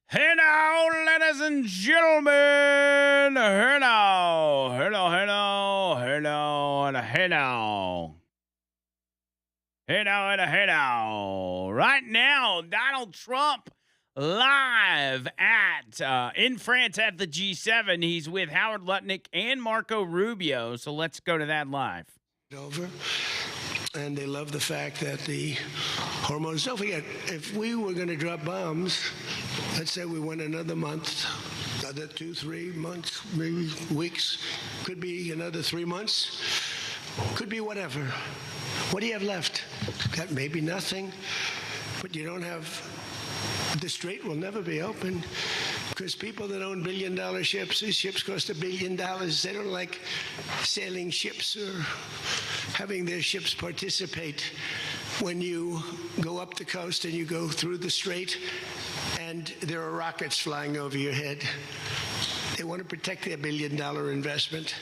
Hey now, ladies and gentlemen. Hey now. Hey now, hey now, hey now, and hey now. Hey now, and hey now. Right now, Donald Trump live at in France at the G7. He's with Howard Lutnick and Marco Rubio. So let's go to that live. Over, and they love the fact that the hormones. Don't forget, if we were going to drop bombs, let's say we went another month, another 2-3 months, maybe weeks, could be another 3 months, could be whatever. What do you have left? Got maybe nothing, but you don't have. The strait will never be open because people that own billion-dollar ships, these ships cost $1 billion. They don't like sailing ships or having their ships participate when you go up the coast and you go through the strait and there are rockets flying over your head. They want to protect their $1 billion investment.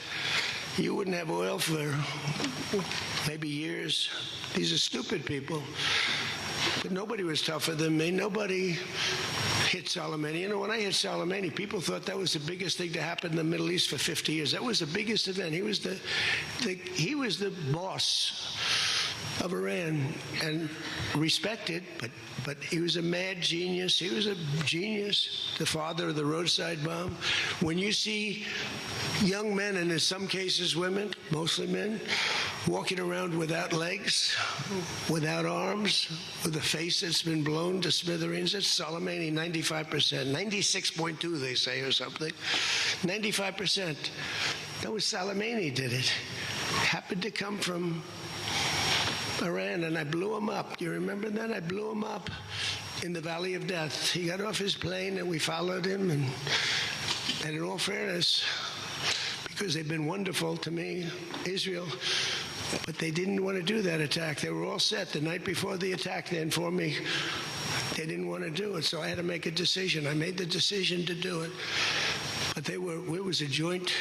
You wouldn't have oil for maybe years. These are stupid people. But nobody was tougher than me. Nobody hit Soleimani. You know, when I hit Soleimani, people thought that was the biggest thing to happen in the Middle East for 50 years. That was the biggest event. He was the boss of Iran and respected, but he was a mad genius. He was a genius, the father of the roadside bomb. When you see young men, and in some cases women, mostly men, walking around without legs, without arms, with a face that's been blown to smithereens, that's Soleimani, 95%, 96.2 they say or something, 95%. That was Soleimani did it. Happened to come from Iran, and I blew him up. You remember that? I blew him up in the Valley of Death. He got off his plane, and we followed him. And in all fairness, because they've been wonderful to me, Israel, but they didn't want to do that attack. They were all set. The night before the attack, they informed me they didn't want to do it, so I had to make a decision. I made the decision to do it. But it was a joint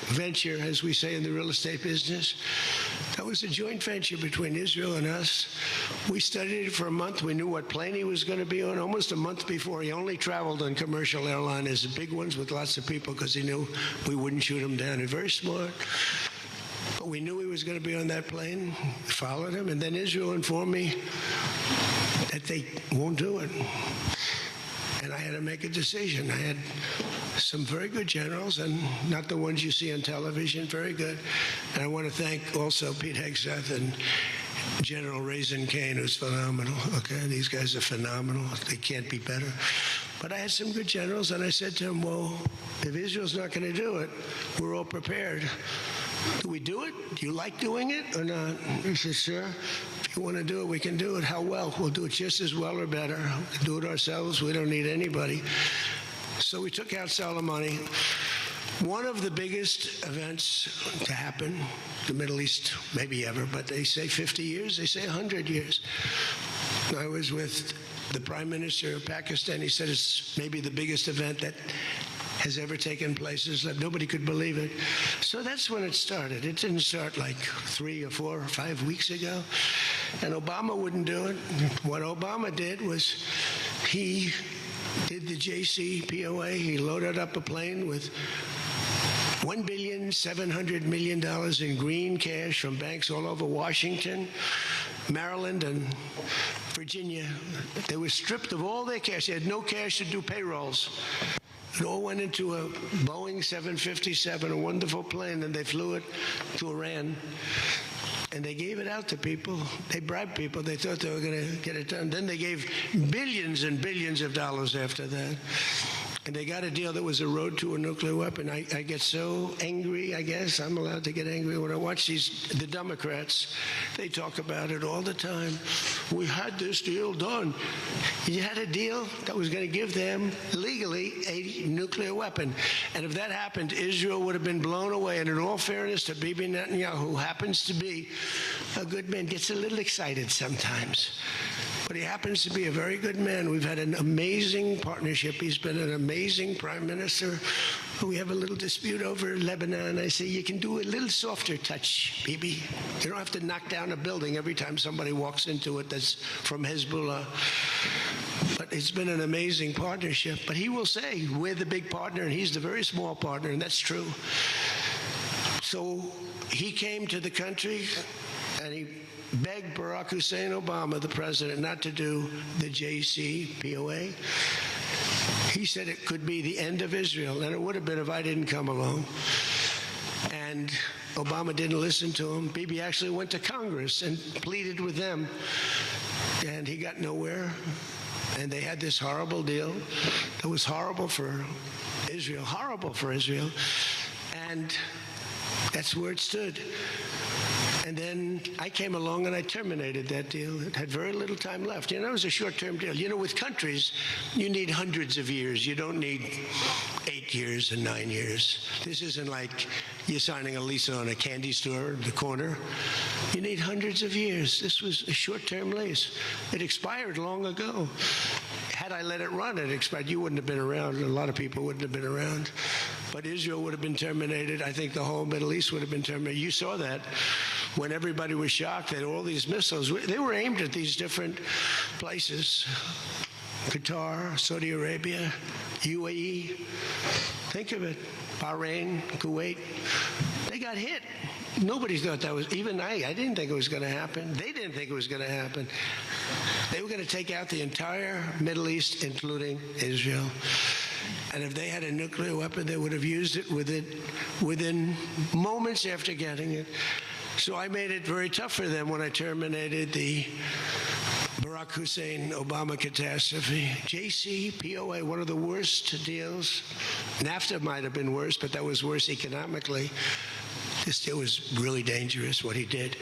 venture, as we say in the real estate business. That was a joint venture between Israel and us. We studied it for a month. We knew what plane he was going to be on almost a month before. He only traveled on commercial airliners, the big ones with lots of people, because he knew we wouldn't shoot him down. He's very smart. But we knew he was going to be on that plane. We followed him. And then Israel informed me that they won't do it. And I had to make a decision. I had some very good generals, and not the ones you see on television, very good. And I want to thank also Pete Hegseth and General Raisin Kane, who's phenomenal. Okay, these guys are phenomenal. They can't be better. But I had some good generals, and I said to them, well, if Israel's not going to do it, we're all prepared. Do we do it? Do you like doing it or not? He said, sure. If you want to do it, we can do it. How well? We'll do it just as well or better. We'll do it ourselves. We don't need anybody. So we took out Soleimani. One of the biggest events to happen, the Middle East, maybe ever, but they say 50 years, they say 100 years. I was with the Prime Minister of Pakistan. He said it's maybe the biggest event that has ever taken place. It's like nobody could believe it. So that's when it started. It didn't start like 3 or 4 or 5 weeks ago. And Obama wouldn't do it. What Obama did was he did the JCPOA. He loaded up a plane with $1.7 billion in green cash from banks all over Washington, Maryland, and Virginia. They were stripped of all their cash. They had no cash to do payrolls. It all went into a Boeing 757, a wonderful plane, and they flew it to Iran. And they gave it out to people. They bribed people. They thought they were going to get it done. Then they gave billions and billions of dollars after that. And they got a deal that was a road to a nuclear weapon. I get so angry, I guess. I'm allowed to get angry when I watch the Democrats. They talk about it all the time. We had this deal done. You had a deal that was going to give them, legally, a nuclear weapon. And if that happened, Israel would have been blown away. And in all fairness to Bibi Netanyahu, who happens to be a good man, gets a little excited sometimes. But he happens to be a very good man. We've had an amazing partnership. He's been an amazing prime minister. we have a little dispute over Lebanon. I say, you can do a little softer touch, Bibi. You don't have to knock down a building every time somebody walks into it that's from Hezbollah. But it's been an amazing partnership. But he will say, we're the big partner and he's the very small partner, and that's true. So he came to the country and he begged Barack Hussein Obama, the president, not to do the JCPOA. He said it could be the end of Israel, and it would have been if I didn't come along. And Obama didn't listen to him. Bibi actually went to Congress and pleaded with them, and he got nowhere. And they had this horrible deal that was horrible for Israel, and that's where it stood. And then I came along and I terminated that deal. It had very little time left. You know, it was a short-term deal. You know, with countries, you need hundreds of years. You don't need 8 years and 9 years. This isn't like you're signing a lease on a candy store in the corner. You need hundreds of years. This was a short-term lease. It expired long ago. Had I let it run, it expired. You wouldn't have been around. A lot of people wouldn't have been around. But Israel would have been terminated. I think the whole Middle East would have been terminated. You saw that when everybody was shocked that all these missiles, they were aimed at these different places. Qatar, Saudi Arabia, UAE. Think of it. Bahrain, Kuwait. They got hit. Nobody thought that was, even I didn't think it was going to happen. They didn't think it was going to happen. They were going to take out the entire Middle East, including Israel. And if they had a nuclear weapon, they would have used it within moments after getting it. So I made it very tough for them when I terminated the Barack Hussein Obama catastrophe. JCPOA, one of the worst deals. NAFTA might have been worse, but that was worse economically. This deal was really dangerous, what he did.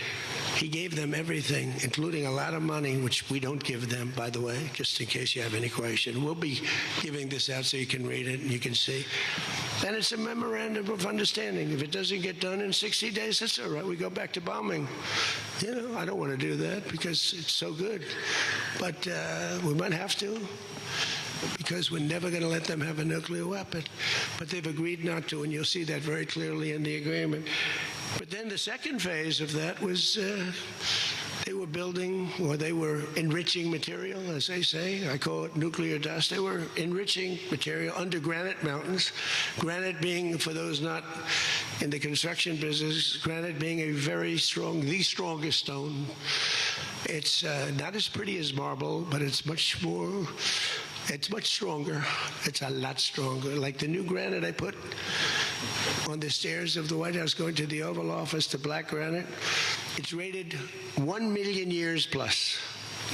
He gave them everything, including a lot of money, which we don't give them, by the way, just in case you have any question. We'll be giving this out so you can read it and you can see. And it's a memorandum of understanding. If it doesn't get done in 60 days, that's all right. We go back to bombing. You know, I don't want to do that because it's so good. But we might have to, because we're never going to let them have a nuclear weapon. But they've agreed not to, and you'll see that very clearly in the agreement. But then the second phase of that was they were building, or they were enriching material, as they say. I call it nuclear dust. They were enriching material under granite mountains. Granite being, for those not in the construction business, granite being a very strong, the strongest stone. It's not as pretty as marble, but it's much more. It's much stronger. It's a lot stronger. Like the new granite I put on the stairs of the White House going to the Oval Office, the black granite, it's rated 1 million years plus.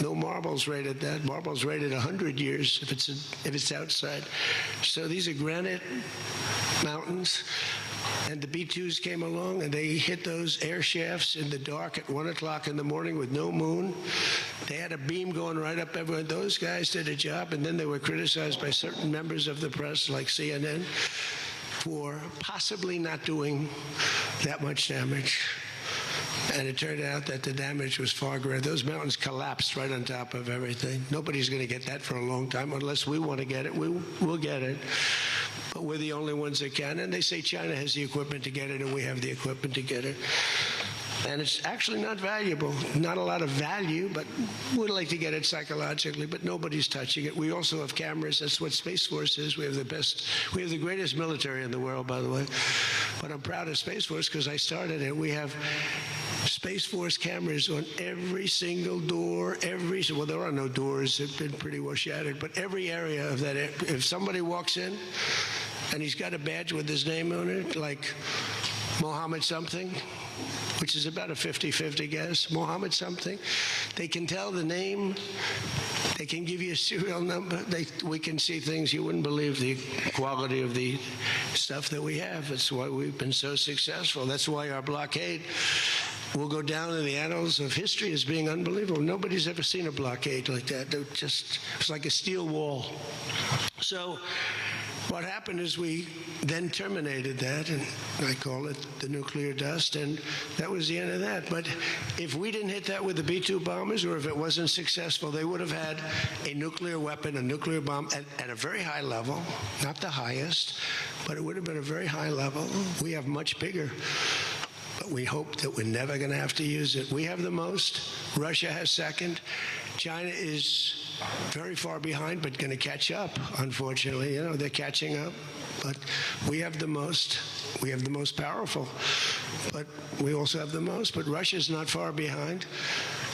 No marble's rated that. Marble's rated 100 years if it's outside. So these are granite mountains. And the B-2s came along and they hit those air shafts in the dark at 1 o'clock in the morning with no moon. They had a beam going right up everywhere. Those guys did a job, and then they were criticized by certain members of the press, like CNN, for possibly not doing that much damage. And it turned out that the damage was far greater. Those mountains collapsed right on top of everything. Nobody's going to get that for a long time unless we want to get it. We'll get it. But we're the only ones that can. And they say China has the equipment to get it, and we have the equipment to get it. And it's actually not valuable. Not a lot of value, but we'd like to get it psychologically, but nobody's touching it. We also have cameras. That's what Space Force is. We have the greatest military in the world, by the way. But I'm proud of Space Force because I started it. We have Space Force cameras on every single door, well, there are no doors. They've been pretty well shattered, but every area of that, if somebody walks in and he's got a badge with his name on it, like Mohammed something, which is about a 50-50 guess, Mohammed something, they can tell the name, they can give you a serial number, we can see things you wouldn't believe, the quality of the stuff that we have. That's why we've been so successful. That's why our blockade will go down in the annals of history as being unbelievable. Nobody's ever seen a blockade like that. It's like a steel wall. So What happened is we then terminated that, and I call it the nuclear dust, and that was the end of that. But if we didn't hit that with the B-2 bombers, or if it wasn't successful, they would have had a nuclear weapon, a nuclear bomb at a very high level, not the highest, but it would have been a very high level. We have much bigger. But we hope that we're never going to have to use it. We have the most. Russia has second. China is very far behind, but going to catch up, unfortunately. You know, they're catching up. But we have the most. We have the most powerful. But we also have the most. But Russia's not far behind.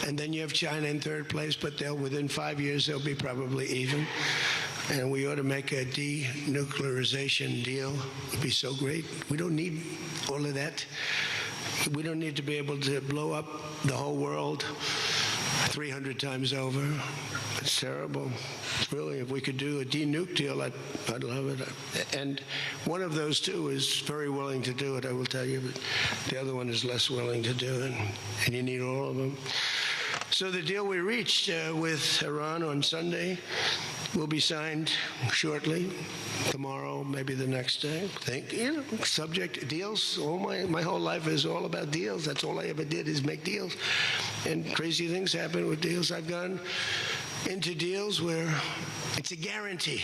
And then you have China in third place, but within 5 years, they'll be probably even. And we ought to make a denuclearization deal. It would be so great. We don't need all of that. We don't need to be able to blow up the whole world 300 times over. It's terrible. Really, if we could do a denuke deal, I'd love it. And one of those two is very willing to do it, I will tell you, but the other one is less willing to do it, and you need all of them. So the deal we reached with Iran on Sunday will be signed shortly, tomorrow, maybe the next day. Subject deals. My whole life is all about deals. That's all I ever did is make deals. And crazy things happen with deals. I've gone into deals where it's a guarantee.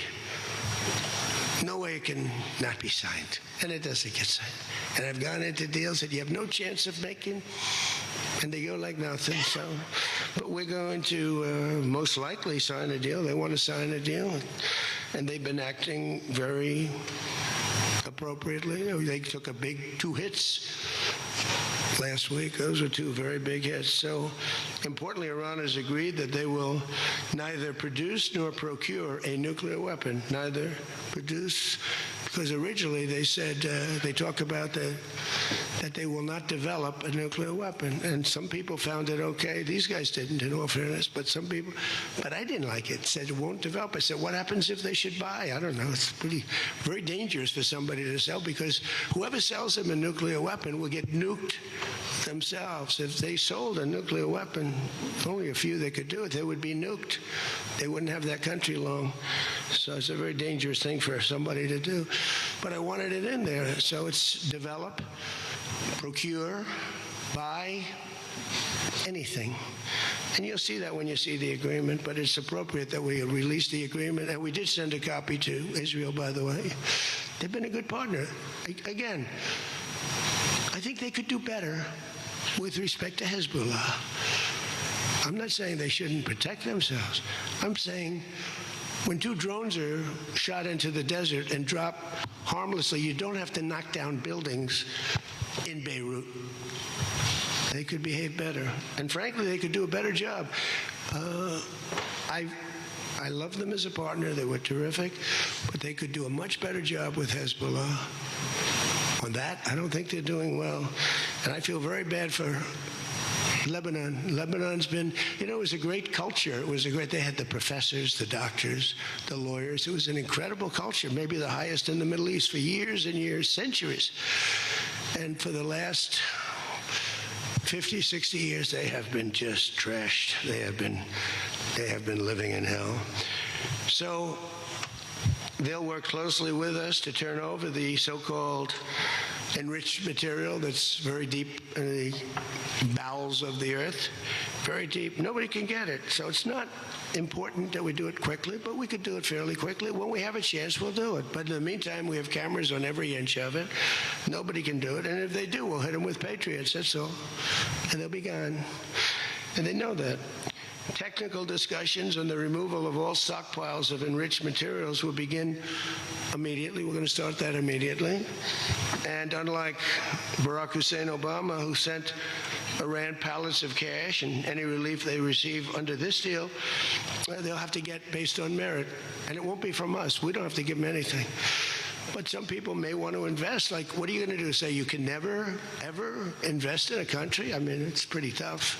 No way it can not be signed. And it doesn't get signed. And I've gone into deals that you have no chance of making, and they go like nothing. So, but we're going to most likely sign a deal. They want to sign a deal, and they've been acting very appropriately. They took a big 2 hits last week. Those were 2 very big hits. So, importantly, Iran has agreed that they will neither produce nor procure a nuclear weapon. Neither produce, because originally they said, they talk about that they will not develop a nuclear weapon. And some people found it okay. These guys didn't, in all fairness, but some people, but I didn't like it. Said it won't develop. I said, what happens if they should buy? I don't know. It's very dangerous for somebody to sell, because whoever sells them a nuclear weapon will get nuked themselves. If they sold a nuclear weapon, only a few that could do it, they would be nuked. They wouldn't have that country long. So it's a very dangerous thing for somebody to do. But I wanted it in there. So it's develop, procure, buy, anything. And you'll see that when you see the agreement, but it's appropriate that we release the agreement. And we did send a copy to Israel, by the way. They've been a good partner. Again, I think they could do better with respect to Hezbollah. I'm not saying they shouldn't protect themselves. I'm saying when 2 drones are shot into the desert and drop harmlessly, you don't have to knock down buildings in Beirut. They could behave better. And frankly, they could do a better job. I love them as a partner. They were terrific. But they could do a much better job with Hezbollah. On that, I don't think they're doing well. And I feel very bad for Lebanon. Lebanon's been, it was a great culture. They had the professors, the doctors, the lawyers. It was an incredible culture, maybe the highest in the Middle East for years and years, centuries. And for the last 50, 60 years, they have been just trashed. They have been living in hell. So they'll work closely with us to turn over the so-called enriched material that's very deep in the bowels of the earth, very deep. Nobody can get it. So it's not important that we do it quickly, but we could do it fairly quickly. When we have a chance, we'll do it. But in the meantime, we have cameras on every inch of it. Nobody can do it. And if they do, we'll hit them with Patriots, that's all. And they'll be gone. And they know that. Technical discussions on the removal of all stockpiles of enriched materials will begin immediately. We're going to start that immediately. And unlike Barack Hussein Obama, who sent Iran pallets of cash, and any relief they receive under this deal, they'll have to get based on merit. And it won't be from us. We don't have to give them anything. But some people may want to invest. Like, what are you going to do? Say you can never, ever invest in a country? I mean, it's pretty tough.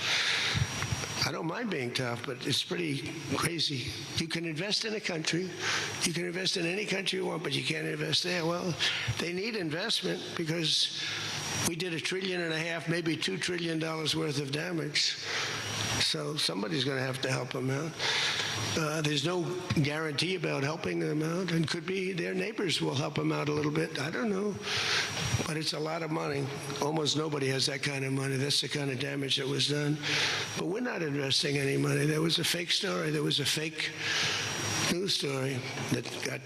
I don't mind being tough, but it's pretty crazy. You can invest in a country. You can invest in any country you want, but you can't invest there. Well, they need investment because we did $1.5 trillion, maybe $2 trillion worth of damage. So somebody's going to have to help them out. There's no guarantee about helping them out, and could be their neighbors will help them out a little bit. I don't know. But it's a lot of money. Almost nobody has that kind of money. That's the kind of damage that was done. But we're not investing any money. There was a fake story. There was a fake news story that got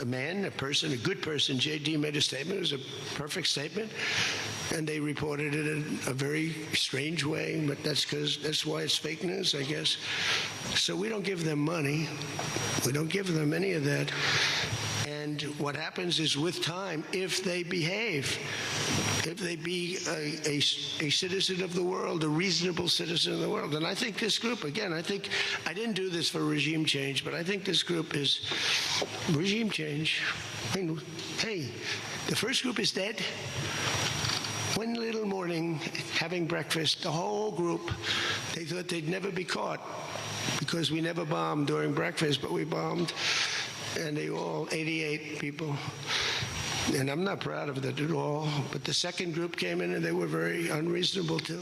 a person, a good person. J.D. made a statement. It was a perfect statement. And they reported it in a very strange way, but that's why it's fake news, I guess. So we don't give them money. We don't give them any of that. And what happens is with time, if they behave, if they be a citizen of the world, a reasonable citizen of the world. And I think this group, again, I didn't do this for regime change, but I think this group is regime change. I mean, hey, the first group is dead. One little morning, having breakfast, the whole group, they thought they'd never be caught because we never bombed during breakfast, but we bombed. And they all, 88 people. And I'm not proud of that at all. But the second group came in and they were very unreasonable too.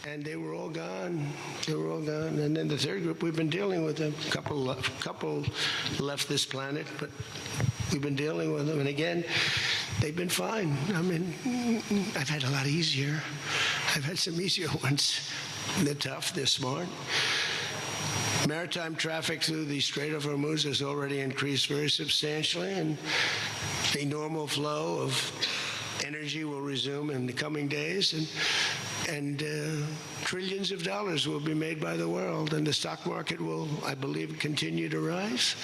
And they were all gone. They were all gone. And then the third group, we've been dealing with them. A couple left this planet, but we've been dealing with them. And again, they've been fine. I mean, I've had a lot easier. I've had some easier ones. They're tough. They're smart. Maritime traffic through the Strait of Hormuz has already increased very substantially, and the normal flow of energy will resume in the coming days, and trillions of dollars will be made by the world, and the stock market will, I believe, continue to rise.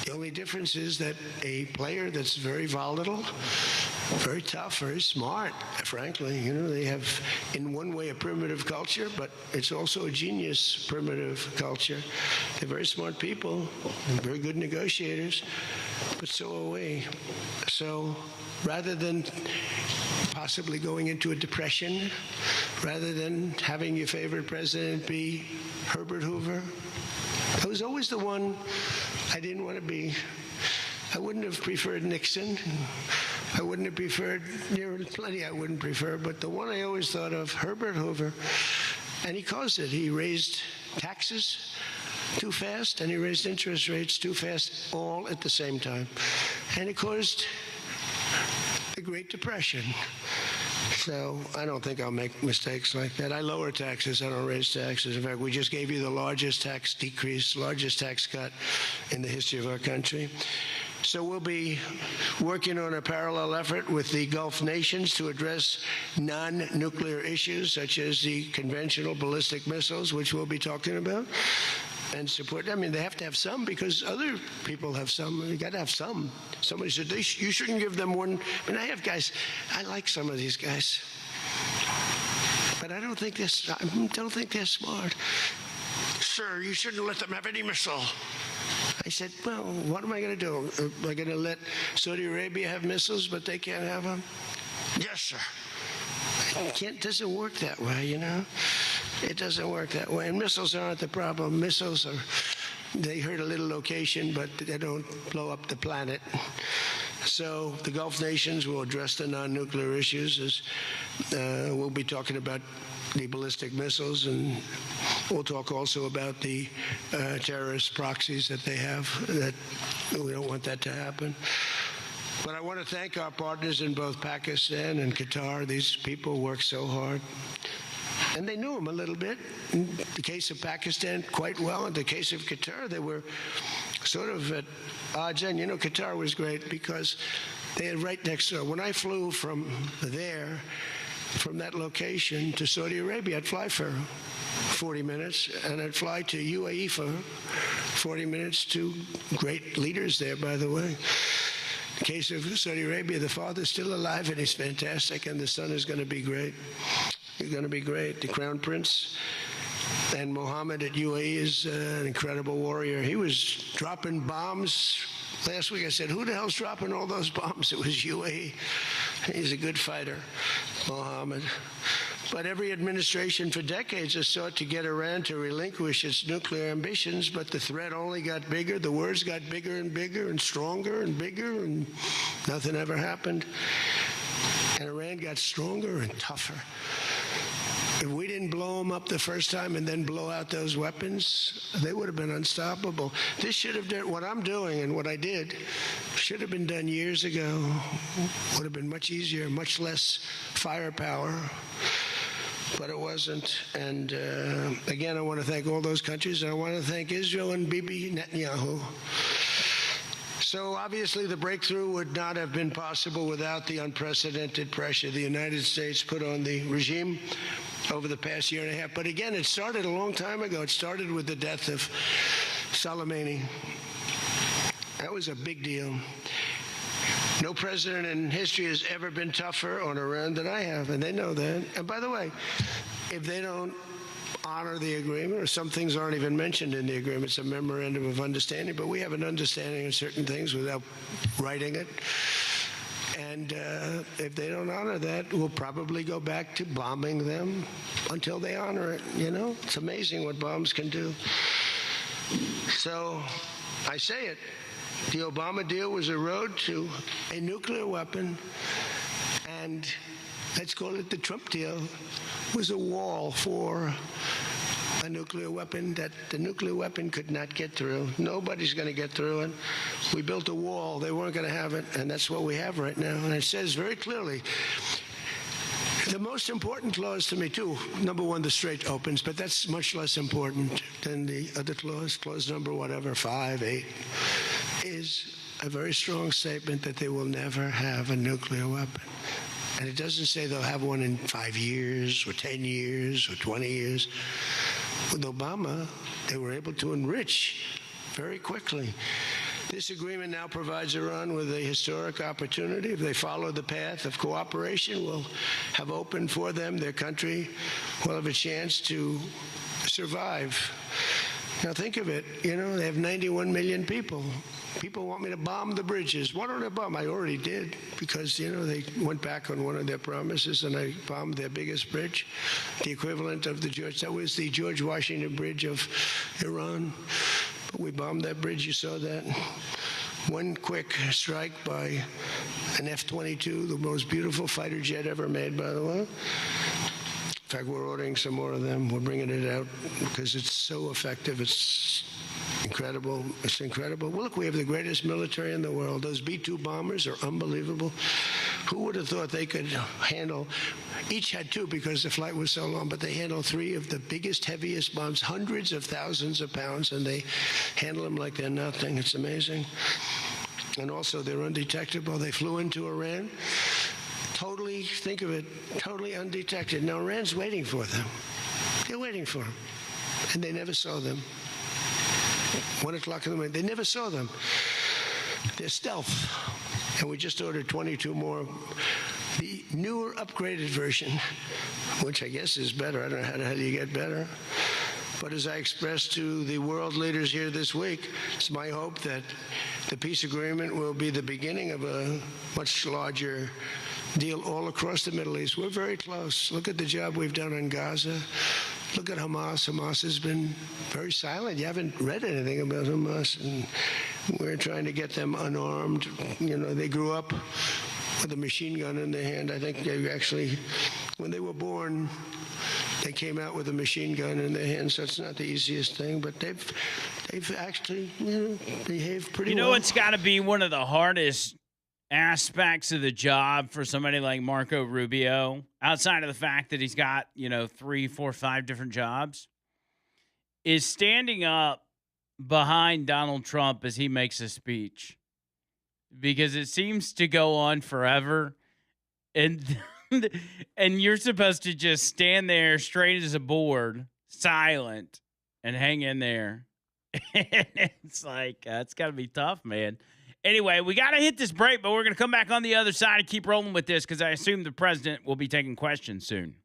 The only difference is that a player that's very volatile, very tough, very smart, frankly, they have in one way a primitive culture, but it's also a genius primitive culture. They're very smart people and very good negotiators, but so are we. So rather than possibly going into a depression, rather than having your favorite president be Herbert Hoover, I was always the one I didn't want to be. I wouldn't have preferred Nixon. I wouldn't have preferred, there are plenty I wouldn't prefer, but the one I always thought of, Herbert Hoover, and he caused it. He raised taxes too fast, and he raised interest rates too fast, all at the same time. And it caused the Great Depression. So I don't think I'll make mistakes like that. I lower taxes. I don't raise taxes. In fact, we just gave you the largest tax decrease, largest tax cut in the history of our country. So we'll be working on a parallel effort with the Gulf nations to address non-nuclear issues, such as the conventional ballistic missiles, which we'll be talking about, and support. I mean, they have to have some because other people have some. You got to have some. Somebody said, you shouldn't give them one. I mean, I have guys, I like some of these guys, but I don't think they're smart. Sir, you shouldn't let them have any missile. I said, well, what am I going to do? Am I going to let Saudi Arabia have missiles, but they can't have them? Yes, sir. It doesn't work that way, It doesn't work that way. And missiles aren't the problem. Missiles they hurt a little location, but they don't blow up the planet. So the Gulf nations will address the non-nuclear issues. We'll be talking about the ballistic missiles, and we'll talk also about the terrorist proxies that they have. That we don't want that to happen. But I want to thank our partners in both Pakistan and Qatar. These people work so hard. And they knew him a little bit. In the case of Pakistan, quite well. In the case of Qatar, they were sort of at odds. And, Qatar was great because they had right next door. When I flew from there, from that location to Saudi Arabia, I'd fly for 40 minutes, and I'd fly to UAE for 40 minutes, to great leaders there, by the way. In the case of Saudi Arabia, the father's still alive, and he's fantastic, and the son is going to be great. He's going to be great. The Crown Prince and Mohammed at UAE is an incredible warrior. He was dropping bombs. Last week I said, who the hell's dropping all those bombs? It was UAE. He's a good fighter, Mohammed. But every administration for decades has sought to get Iran to relinquish its nuclear ambitions, but the threat only got bigger. The words got bigger and bigger and stronger and bigger, and nothing ever happened. And Iran got stronger and tougher. If we didn't blow them up the first time and then blow out those weapons, they would have been unstoppable. This should have done what I'm doing and what I did should have been done years ago. Would have been much easier, much less firepower. But it wasn't. And again, I want to thank all those countries. And I want to thank Israel and Bibi Netanyahu. So obviously the breakthrough would not have been possible without the unprecedented pressure the United States put on the regime over the past year and a half. But again, it started a long time ago. It started with the death of Soleimani. That was a big deal. No president in history has ever been tougher on Iran than I have, and they know that. And by the way, if they don't honor the agreement, or some things aren't even mentioned in the agreement, it's a memorandum of understanding, but we have an understanding of certain things without writing it. And if they don't honor that, we'll probably go back to bombing them until they honor it, you know? It's amazing what bombs can do. So I say it. The Obama deal was a road to a nuclear weapon, and let's call it the Trump deal, was a wall for a nuclear weapon that the nuclear weapon could not get through. Nobody's going to get through it. We built a wall. They weren't going to have it, and that's what we have right now. And it says very clearly, the most important clause to me, too, number one, the Strait opens, but that's much less important than the other clause number whatever, 5, 8, is a very strong statement that they will never have a nuclear weapon. And it doesn't say they'll have one in 5 years or 10 years or 20 years. With Obama, they were able to enrich very quickly. This agreement now provides Iran with a historic opportunity. If they follow the path of cooperation, we'll have opened for them. Their country will have a chance to survive. Now think of it. You know, they have 91 million people. People want me to bomb the bridges. Why don't I bomb? I already did, because, you know, they went back on one of their promises, and I bombed their biggest bridge, the equivalent of that was the George Washington Bridge of Iran. But we bombed that bridge, you saw that. One quick strike by an F-22, the most beautiful fighter jet ever made, by the way. In fact, we're ordering some more of them. We're bringing it out because it's so effective. It's incredible. It's incredible. Well, look, we have the greatest military in the world. Those B-2 bombers are unbelievable. Who would have thought they could handle, each had 2 because the flight was so long, but they handle 3 of the biggest, heaviest bombs, hundreds of thousands of pounds, and they handle them like they're nothing. It's amazing. And also, they're undetectable. They flew into Iran. Totally, think of it, totally undetected. Now, Iran's waiting for them. They're waiting for them. And they never saw them. 1 o'clock in the morning, they never saw them. They're stealth. And we just ordered 22 more. The newer, upgraded version, which I guess is better. I don't know how the hell you get better. But as I expressed to the world leaders here this week, it's my hope that the peace agreement will be the beginning of a much larger deal all across the Middle East. We're very close. Look at the job we've done in Gaza. Look at Hamas. Hamas has been very silent. You haven't read anything about Hamas. And we're trying to get them unarmed. You know, they grew up with a machine gun in their hand. I think they actually, when they were born, they came out with a machine gun in their hand, so it's not the easiest thing. But they've actually, behaved pretty well. You know, it's got to be one of the hardest aspects of the job for somebody like Marco Rubio, outside of the fact that he's got, 3, 4, 5 different jobs, is standing up behind Donald Trump as he makes a speech, because it seems to go on forever. And and you're supposed to just stand there straight as a board, silent, and hang in there. It's like, it's got to be tough, man. Anyway, we got to hit this break, but we're going to come back on the other side and keep rolling with this, because I assume the president will be taking questions soon.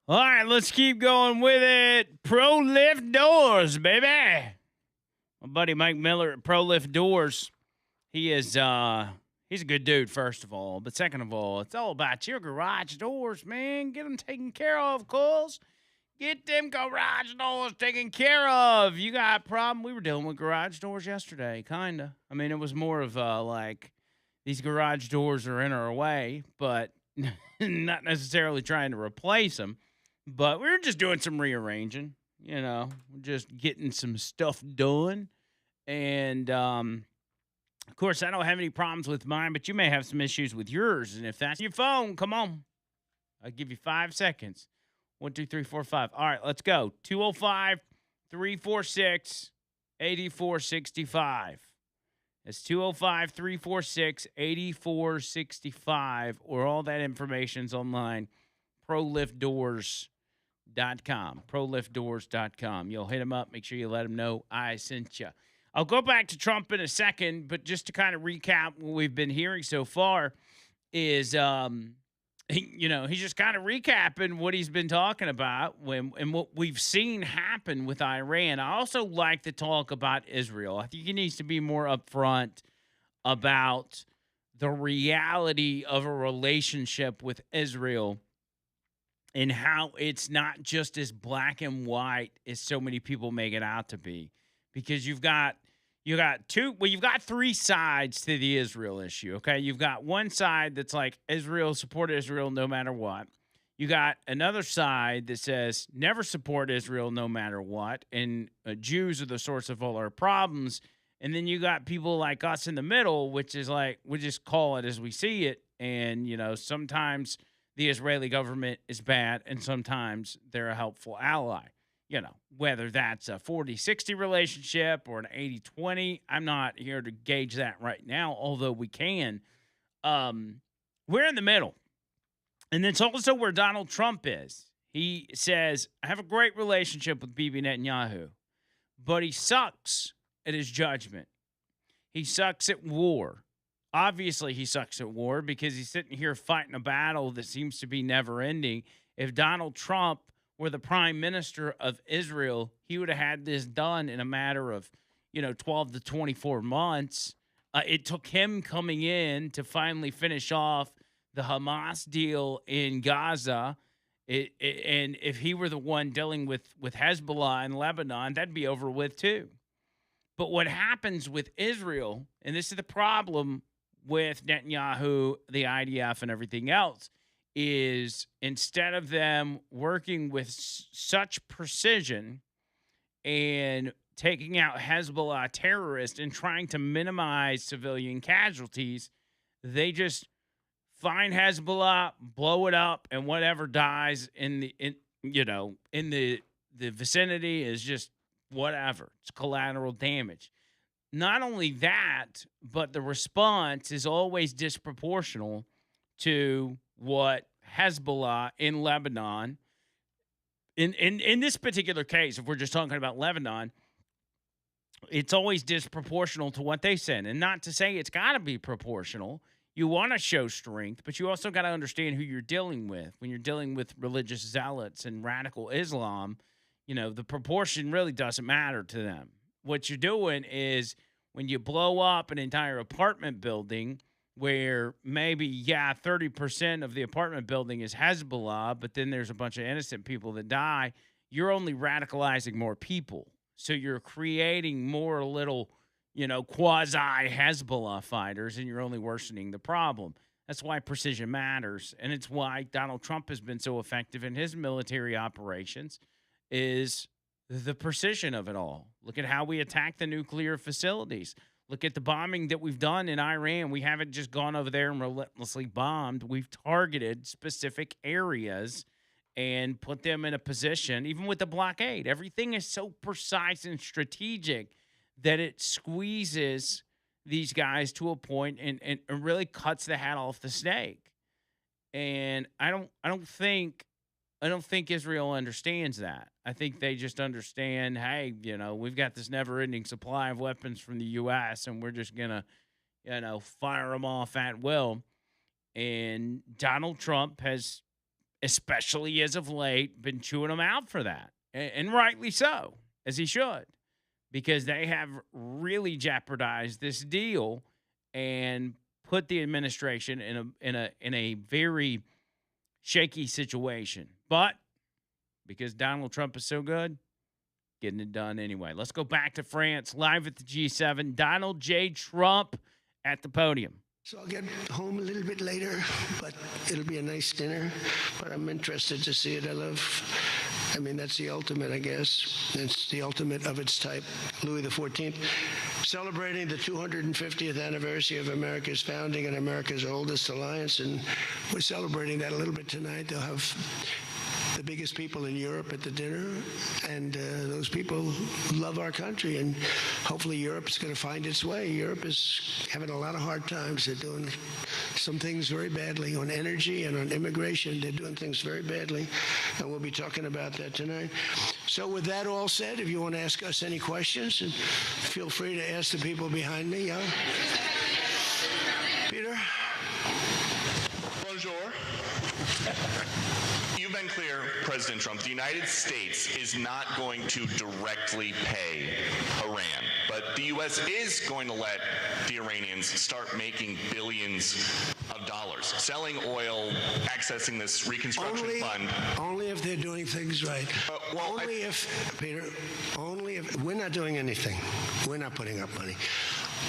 All right, let's keep going with it. Pro Lift Doors, baby. My buddy Mike Miller at Pro Lift Doors. He is he's a good dude, first of all. But second of all, it's all about your garage doors, man. Get them taken care of, cuz. Get them garage doors taken care of. You got a problem? We were dealing with garage doors yesterday, kind of. I mean, it was more of like these garage doors are in our way, but not necessarily trying to replace them. But we were just doing some rearranging, just getting some stuff done. And of course, I don't have any problems with mine, but you may have some issues with yours. And if that's your phone, come on. I'll give you 5 seconds. 1, 2, 3, 4, 5. All right, let's go. 205 346 8465. It's 205 346 8465, or all that information's online. ProLiftDoors.com. ProLiftDoors.com. You'll hit them up. Make sure you let them know I sent you. I'll go back to Trump in a second, but just to kind of recap what we've been hearing so far is he's just kind of recapping what he's been talking about and what we've seen happen with Iran. I also like to talk about Israel. I think he needs to be more upfront about the reality of a relationship with Israel and how it's not just as black and white as so many people make it out to be. Because you've got three sides to the Israel issue, okay? You've got one side that's like support Israel no matter what. You got another side that says never support Israel no matter what, and Jews are the source of all our problems. And then you got people like us in the middle, which is like, we just call it as we see it. And, sometimes the Israeli government is bad, and sometimes they're a helpful ally. Whether that's a 40-60 relationship or an 80-20, I'm not here to gauge that right now, although we can. We're in the middle. And it's also where Donald Trump is. He says, I have a great relationship with Bibi Netanyahu, but he sucks at his judgment. He sucks at war. Obviously, he sucks at war because he's sitting here fighting a battle that seems to be never ending. If Donald Trump were the prime minister of Israel, he would have had this done in a matter of, 12 to 24 months. It took him coming in to finally finish off the Hamas deal in Gaza. And if he were the one dealing with Hezbollah in Lebanon, that'd be over with too. But what happens with Israel, and this is the problem with Netanyahu, the IDF, and everything else, is instead of them working with such precision and taking out Hezbollah terrorists and trying to minimize civilian casualties, they just find Hezbollah, blow it up, and whatever dies in the vicinity is just whatever. It's collateral damage. Not only that, but the response is always disproportional to what Hezbollah in Lebanon, in this particular case, if we're just talking about Lebanon, it's always disproportional to what they send. And not to say it's got to be proportional. You want to show strength, but you also got to understand who you're dealing with. When you're dealing with religious zealots and radical Islam, the proportion really doesn't matter to them. What you're doing is when you blow up an entire apartment building where maybe, 30% of the apartment building is Hezbollah, but then there's a bunch of innocent people that die, you're only radicalizing more people. So you're creating more little, quasi-Hezbollah fighters, and you're only worsening the problem. That's why precision matters, and it's why Donald Trump has been so effective in his military operations, is the precision of it all. Look at how we attack the nuclear facilities. Look at the bombing that we've done in Iran. We haven't just gone over there and relentlessly bombed. We've targeted specific areas and put them in a position, even with the blockade. Everything is so precise and strategic that it squeezes these guys to a point and really cuts the hat off the snake. And I don't think Israel understands that. I think they just understand, hey, we've got this never-ending supply of weapons from the U.S., and we're just going to, fire them off at will. And Donald Trump has especially as of late, been chewing them out for that. And rightly so, as he should, because they have really jeopardized this deal and put the administration in a very shaky situation. But because Donald Trump is so good, getting it done anyway. Let's go back to France, live at the G7. Donald J. Trump at the podium. So I'll get home a little bit later, but it'll be a nice dinner. But I'm interested to see it. That's the ultimate, I guess. It's the ultimate of its type. Louis XIV, celebrating the 250th anniversary of America's founding and America's oldest alliance. And we're celebrating that a little bit tonight. They'll have the biggest people in Europe at the dinner, and those people love our country, and hopefully Europe's going to find its way. Europe is having a lot of hard times. They're doing some things very badly on energy and on immigration. They're doing things very badly, and we'll be talking about that tonight. So with that all said, if you want to ask us any questions, and feel free to ask the people behind me. Peter? Bonjour. You've been clear, President Trump, the United States is not going to directly pay Iran, but the U.S. is going to let the Iranians start making billions of dollars, selling oil, accessing this reconstruction fund. Only if they're doing things right. Peter, we're not doing anything. We're not putting up money.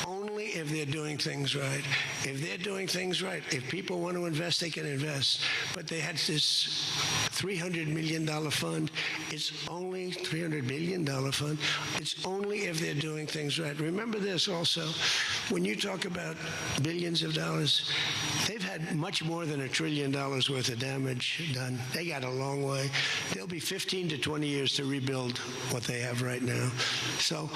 Only if they're doing things right. If they're doing things right, if people want to invest, they can invest. But they had this $300 million fund. It's only $300 billion fund. It's only if they're doing things right. Remember this also, when you talk about billions of dollars, they've had much more than $1 trillion worth of damage done. They got a long way. There'll be 15 to 20 years to rebuild what they have right now. So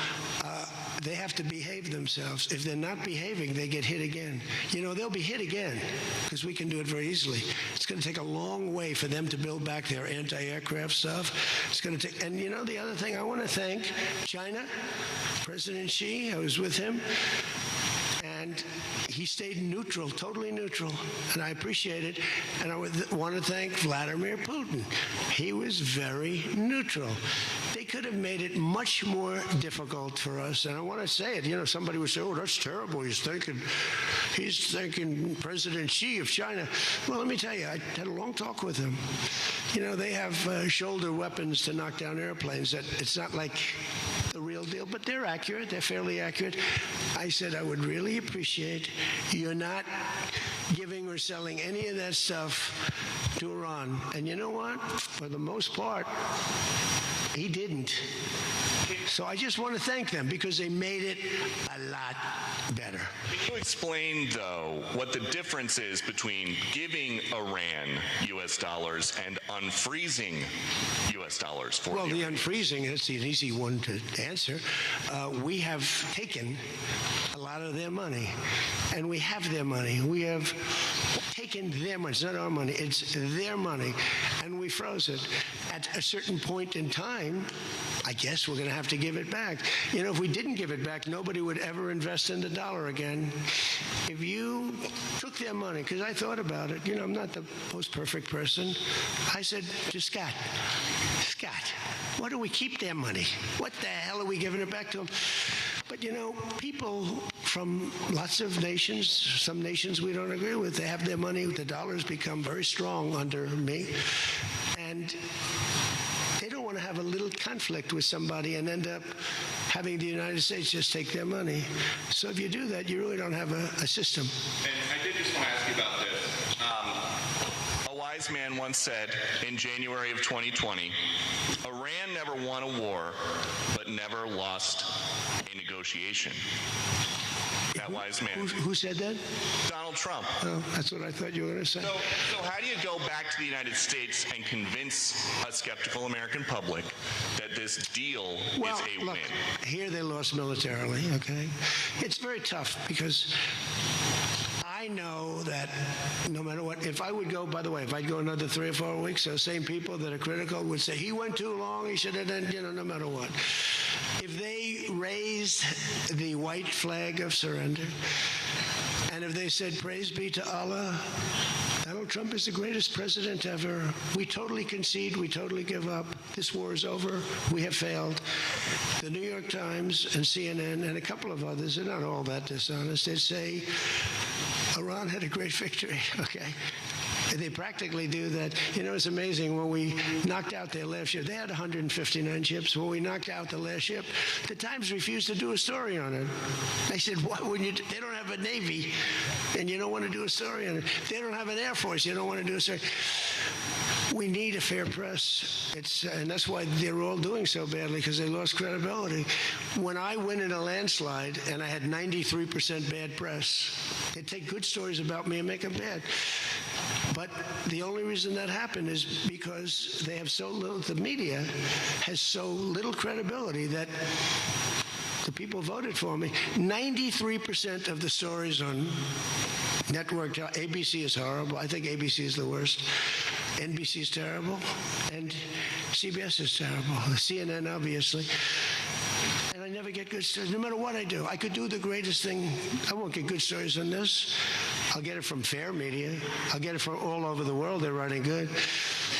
they have to behave themselves. If they're not behaving, they get hit again. They'll be hit again because we can do it very easily. It's going to take a long way for them to build back their anti-aircraft stuff. It's going to take, and the other thing, I want to thank China, President Xi. I was with him, and he stayed neutral, totally neutral, and I appreciate it. And I want to thank Vladimir Putin. He was very neutral. They could have made it much more difficult for us, and I want to say it. Somebody would say, "Oh, that's terrible. He's thanking President Xi of China." Well, let me tell you, I had a long talk with him. They have shoulder weapons to knock down airplanes. That it's not like the real deal, but they're accurate. They're fairly accurate. I said I would really appreciate you're not giving or selling any of that stuff to Iran. And you know what? For the most part, he didn't. So I just want to thank them because they made it a lot better. Can you explain, though, what the difference is between giving Iran U.S. dollars and unfreezing U.S. dollars for Well, the unfreezing, that's an easy one to answer. We have taken a lot of their money, and we have their money. We have taken their money. It's not our money. It's their money, and we froze it. At a certain point in time, I guess we're going to have to give it back. If we didn't give it back, nobody would ever invest in the dollar again. If you took their money, because I thought about it, I'm not the most perfect person. I said to Scott, why do we keep their money? What the hell are we giving it back to them? But, people from lots of nations, some nations we don't agree with, they have their money. The dollar's become very strong under me. And they don't want to have a little conflict with somebody and end up having the United States just take their money. So if you do that, you really don't have a system. And I did just want to ask you about this. A wise man once said in January of 2020, Iran never won a war, but never lost a negotiation. That wise man. Who said that? Donald Trump. Oh, that's what I thought you were going to say. So how do you go back to the United States and convince a skeptical American public that this deal is a win? Here they lost militarily, okay? It's very tough because I know that no matter what, if I would go, by the way, if I'd go another 3 or 4 weeks, those same people that are critical would say, he went too long, he should have done, no matter what. If they raised the white flag of surrender, and if they said, praise be to Allah, Donald Trump is the greatest president ever. We totally concede. We totally give up. This war is over. We have failed. The New York Times and CNN and a couple of others, they're not all that dishonest. They say Iran had a great victory, okay? They practically do that. You know, it's amazing. When we knocked out their last ship, they had 159 ships. When we knocked out the last ship, the Times refused to do a story on it. They said, why wouldn't you? They don't have a Navy, and you don't want to do a story on it. They don't have an Air Force. You don't want to do a story. We need a fair press. And that's why they're all doing so badly, because they lost credibility. When I win in a landslide and I had 93% bad press, they take good stories about me and make them bad. But the only reason that happened is because they have so little, the media has so little credibility that the people voted for me. 93% of the stories on network, ABC is horrible. I think ABC is the worst. NBC is terrible. And CBS is terrible. CNN, obviously. And I never get good stories, no matter what I do. I could do the greatest thing. I won't get good stories on this. I'll get it from fair media. I'll get it from all over the world. They're running good.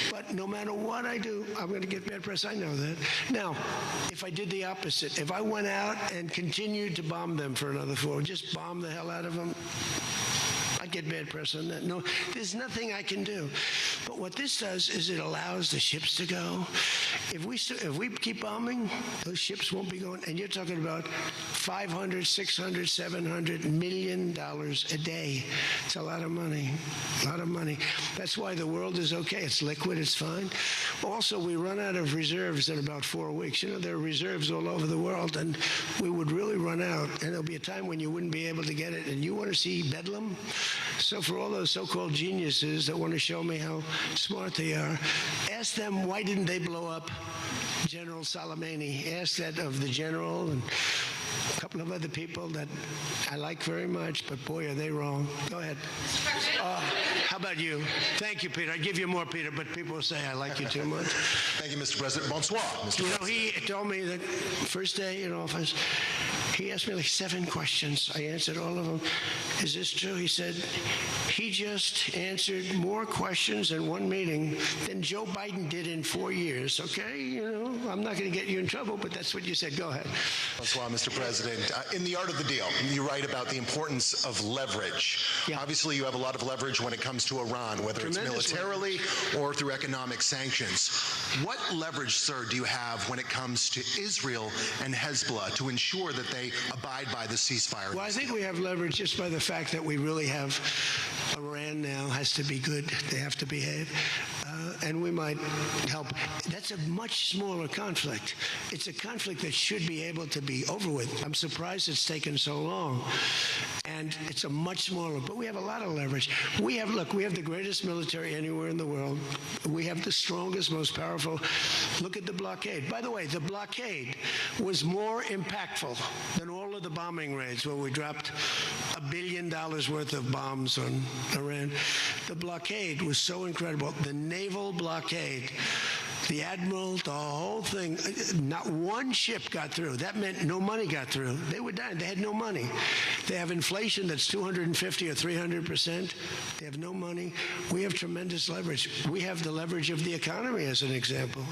But no matter what I do, I'm going to get bad press. I know that. Now, if I did the opposite, if I went out and continued to bomb them for another 4, just bomb the hell out of them, I'd get bad press on that. No, there's nothing I can do. But what this does is it allows the ships to go. If we keep bombing, those ships won't be going. And you're talking about $500, $600, $700 million a day. It's a lot of money. A lot of money. That's why the world is okay. It's liquid. It's fine. Also, we run out of reserves in about 4 weeks. You know, there are reserves all over the world, and we would really run out. And there'll be a time when you wouldn't be able to get it. And you want to see bedlam? So for all those so-called geniuses that want to show me how smart they are, ask them why didn't they blow up General Soleimani. Ask that of the general and a couple of other people that I like very much, but boy, are they wrong. Go ahead. How about you? Thank you, Peter. I give you more, Peter, but people will say I like you too much. Thank you, Mr. President. Bonsoir, Mr. You know, President. he told me that first day in office, he asked me like 7 questions. I answered all of them. Is this true? He said, he just answered more questions in one meeting than Joe Biden did in 4 years. Okay, you know, I'm not going to get you in trouble, but that's what you said. Go ahead. Bonsoir, Mr. President. In The Art of the Deal, you write about the importance of leverage. Yeah. Obviously, you have a lot of leverage when it comes to Iran, whether it's Tremendous militarily or through economic sanctions. What leverage, sir, do you have when it comes to Israel and Hezbollah to ensure that they abide by the ceasefire? Well, I think we have leverage just by the fact that we really have Iran now has to be good. They have to behave. And we might help. That's a much smaller conflict. It's a conflict that should be able to be over with. I'm surprised it's taken so long. And it's a much smaller, but we have a lot of leverage. We have the greatest military anywhere in the world. We have the strongest, most powerful. Look at the blockade. By the way, the blockade was more impactful than all of the bombing raids where we dropped $1 billion worth of bombs on Iran. The blockade was so incredible. The naval blockade, the admiral, the whole thing, not one ship got through. That meant no money got through. They were dying. They had no money. They have inflation that's 250 or 300%. They have no money. We have tremendous leverage. We have the leverage of the economy as an example.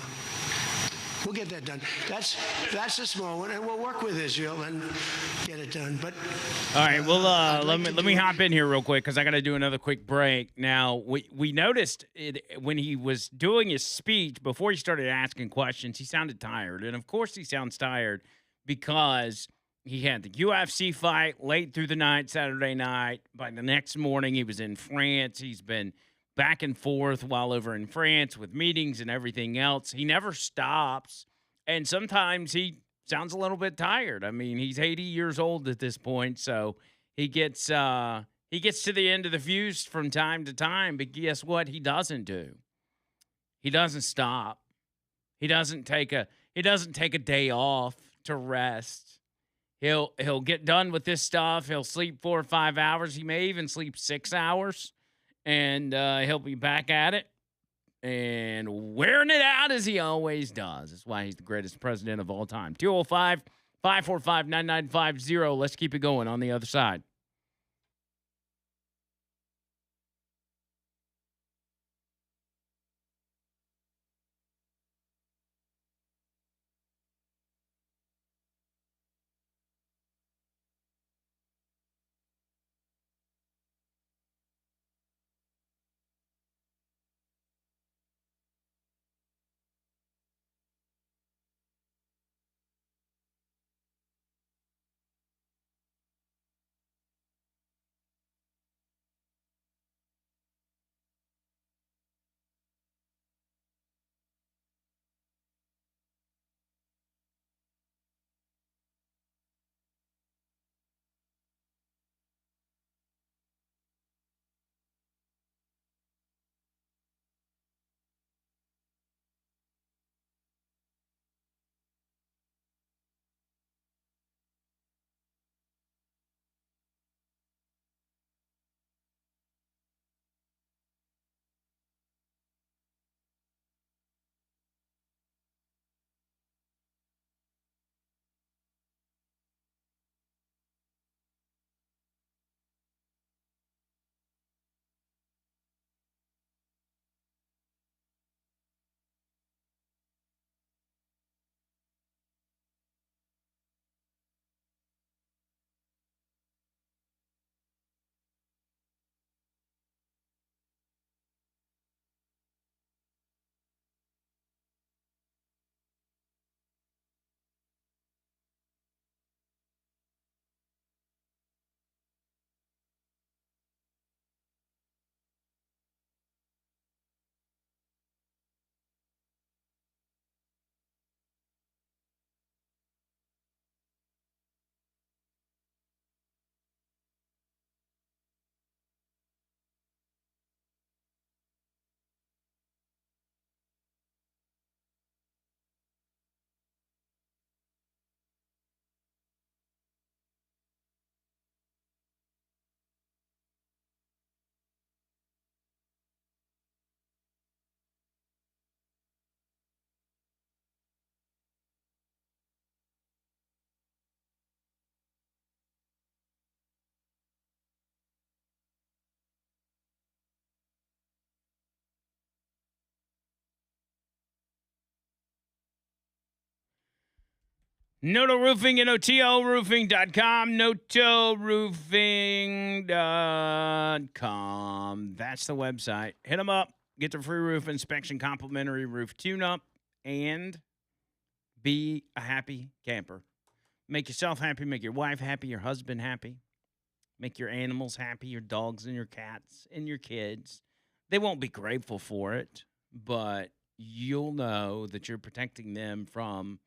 We'll get that done. That's a small one, and we'll work with Israel and get it done. But all right, well, let me hop in here real quick because I got to do another quick break. Now, we noticed it when he was doing his speech before he started asking questions. He sounded tired, and of course, he sounds tired because he had the UFC fight late through the night, Saturday night. By the next morning, he was in France. He's been back and forth while over in France with meetings and everything else. He never stops, and sometimes he sounds a little bit tired. I mean, he's 80 years old at this point, so he gets to the end of the fuse from time to time, but guess what he doesn't do? He doesn't stop. He doesn't take a day off to rest. He'll get done with this stuff. He'll sleep 4 or 5 hours. He may even sleep 6 hours. And he'll be back at it and wearing it out as he always does. That's why he's the greatest president of all time. 205-545-9950. Let's keep it going on the other side. Noto Roofing, NOTOroofing.com, NOTOroofing.com. That's the website. Hit them up. Get the free roof inspection, complimentary roof tune-up, and be a happy camper. Make yourself happy, make your wife happy, your husband happy. Make your animals happy, your dogs and your cats and your kids. They won't be grateful for it, but you'll know that you're protecting them from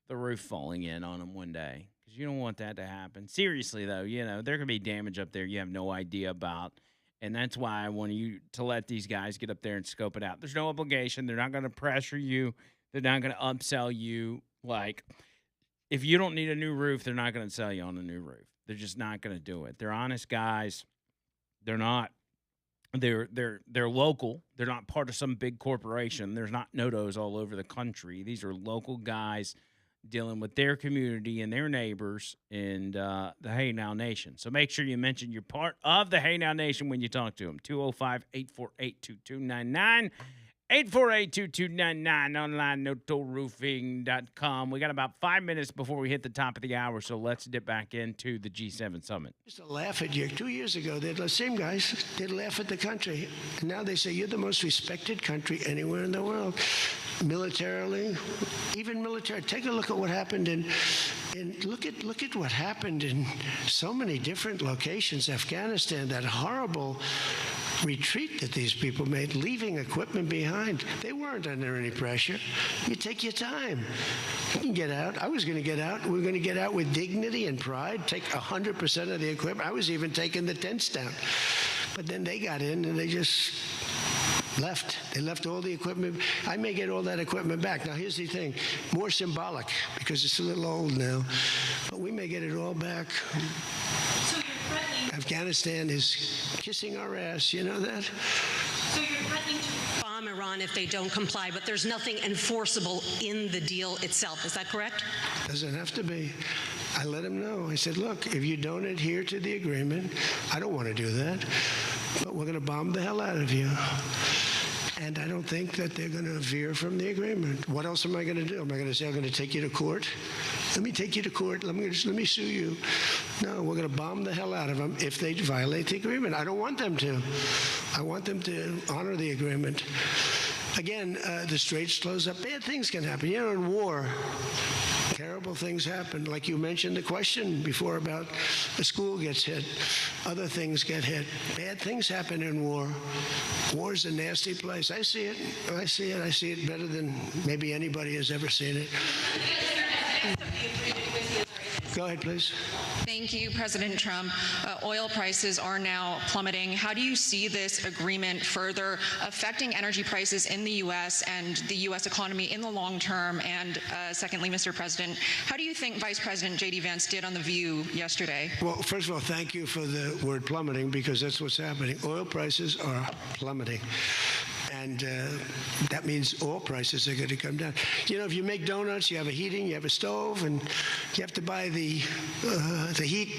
the roof falling in on them one day, because you don't want that to happen. Seriously, though, there could be damage up there you have no idea about, and that's why I want you to let these guys get up there and scope it out. There's no obligation. They're not going to pressure you. They're not going to upsell you. Like, if you don't need a new roof, they're not going to sell you on a new roof. They're just not going to do it. They're honest guys. They're not. They're local. They're not part of some big corporation. There's not Notos all over the country. These are local guys dealing with their community and their neighbors and the Hey Now Nation. So make sure you mention you're part of the Hey Now Nation when you talk to them. 205-848-2299. 848-2299, online, notoroofing.com. We got about 5 minutes before we hit the top of the hour, so let's dip back into the G7 summit. Used to laugh at you. 2 years ago, the same guys, they'd laugh at the country. And now they say, you're the most respected country anywhere in the world. Militarily, even military. Take a look at what happened in look at what happened in so many different locations. Afghanistan, that horrible retreat that these people made, leaving equipment behind. They weren't under any pressure. You take your time. You can get out. I was going to get out. We were going to get out with dignity and pride, take 100% of the equipment. I was even taking the tents down. But then they got in and they just left. They left all the equipment. I may get all that equipment back. Now, here's the thing. More symbolic, because it's a little old now. But we may get it all back. Afghanistan is kissing our ass. You know that? So you're threatening to bomb Iran if they don't comply, but there's nothing enforceable in the deal itself. Is that correct? Doesn't have to be. I let them know. I said, look, if you don't adhere to the agreement, I don't want to do that, but we're going to bomb the hell out of you. And I don't think that they're going to veer from the agreement. What else am I going to do? Am I going to say I'm going to take you to court? Let me take you to court. Let me sue you. No, we're going to bomb the hell out of them if they violate the agreement. I don't want them to. I want them to honor the agreement. Again, the straits close up. Bad things can happen. In war, terrible things happen. Like you mentioned the question before about a school gets hit. Other things get hit. Bad things happen in war. War is a nasty place. I see it. I see it better than maybe anybody has ever seen it. Go ahead, please. Thank you, President Trump. Oil prices are now plummeting. How do you see this agreement further affecting energy prices in the U.S. and the U.S. economy in the long term? And secondly, Mr. President, how do you think Vice President J.D. Vance did on The View yesterday? Well, first of all, thank you for the word plummeting, because that's what's happening. Oil prices are plummeting. And that means oil prices are going to come down. If you make donuts, you have a heating, you have a stove, and you have to buy the heat.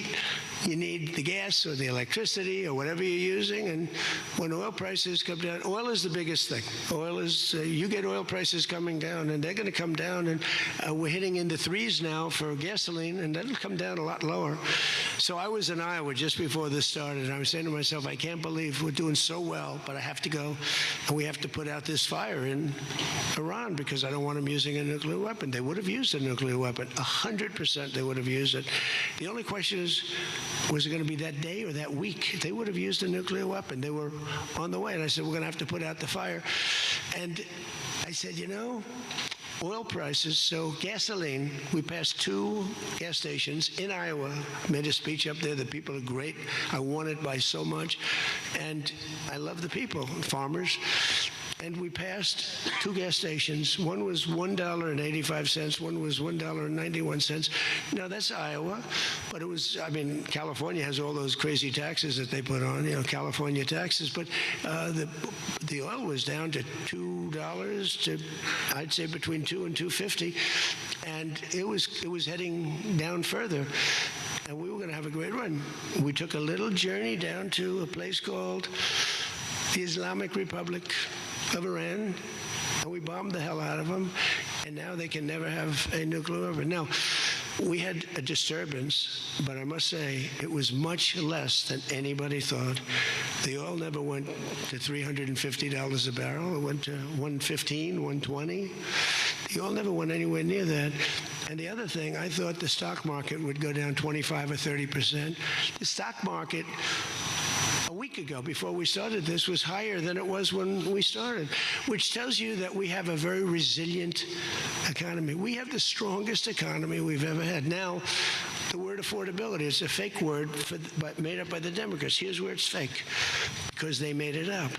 You need the gas or the electricity or whatever you're using. And when oil prices come down, oil is the biggest thing. Oil is, you get oil prices coming down, and they're going to come down. And we're hitting in the threes now for gasoline, and that'll come down a lot lower. So I was in Iowa just before this started, and I was saying to myself, I can't believe we're doing so well, but I have to go, and we have to put out this fire in Iran because I don't want them using a nuclear weapon. They would have used a nuclear weapon. 100% they would have used it. The only question is, was it going to be that day or that week? They would have used a nuclear weapon. They were on the way, and I said, we're going to have to put out the fire. And I said, oil prices, so gasoline, we passed 2 gas stations in Iowa. I made a speech up there. The people are great. I won it by so much. And I love the people, farmers. And we passed 2 gas stations. One was $1.85. One was $1.91. Now, that's Iowa. But it was, California has all those crazy taxes that they put on, California taxes. But the oil was down to $2 to, I'd say, between $2 and $2.50. And it was heading down further. And we were going to have a great run. We took a little journey down to a place called the Islamic Republic of Iran, and we bombed the hell out of them, and now they can never have a nuclear weapon. Now, we had a disturbance, but I must say it was much less than anybody thought. The oil never went to $350 a barrel. It went to $115, $120. The oil never went anywhere near that. And the other thing, I thought the stock market would go down 25 or 30%. The stock market a week ago, before we started this, was higher than it was when we started, which tells you that we have a very resilient economy. We have the strongest economy we've ever had. Now, the word affordability is a fake word made up by the Democrats. Here's where it's fake, because they made it up,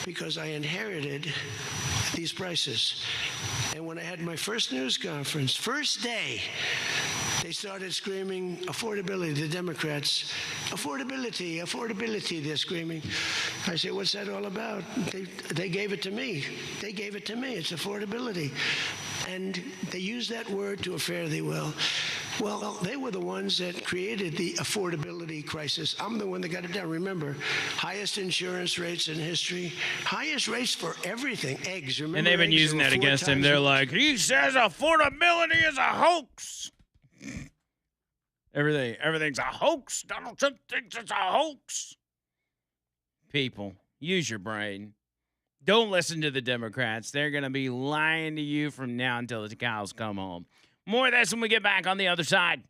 because I inherited these prices. And when I had my first news conference, first day, they started screaming affordability, the Democrats. Affordability, affordability, they're screaming. I said, what's that all about? They gave it to me. They gave it to me. It's affordability. And they use that word to a fare thee well. Well, they were the ones that created the affordability crisis. I'm the one that got it down. Remember, highest insurance rates in history, highest rates for everything, eggs. Remember, And they've been eggs? using They were that 4 against him. times They're as- like, he says affordability is a hoax. Everything's a hoax. Donald Trump thinks it's a hoax. People, use your brain. Don't listen to the Democrats. They're going to be lying to you from now until the cows come home. More of this when we get back on the other side.